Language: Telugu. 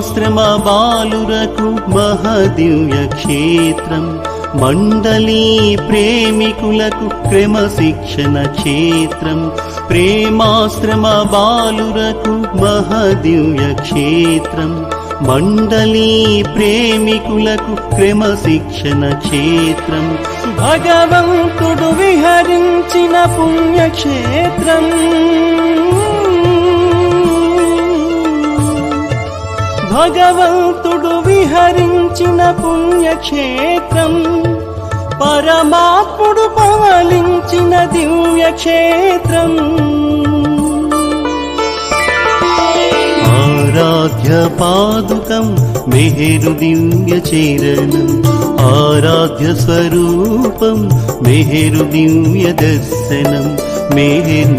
ప్రేమాశ్రమ బాలురకు మహదివ్య క్షేత్రం, మండలీ ప్రేమికులకు క్రమశిక్షణ క్షేత్రం. ప్రేమాశ్రమ బాలురకు మహదివ్య క్షేత్రం, మండలీ ప్రేమికులకు క్రమశిక్షణ క్షేత్రం. భగవంతుడు విహరించిన పుణ్యక్షేత్రం, భగవంతుడు విహరించిన పుణ్యక్షేత్రం, పరమాత్ముడు పవలించిన దివ్యక్షేత్రం. ఆరాధ్య పాదుకం మెహరు దివ్య చరణం, ఆరాధ్య స్వరూపం మెహరు దివ్య దర్శనం. మెహర్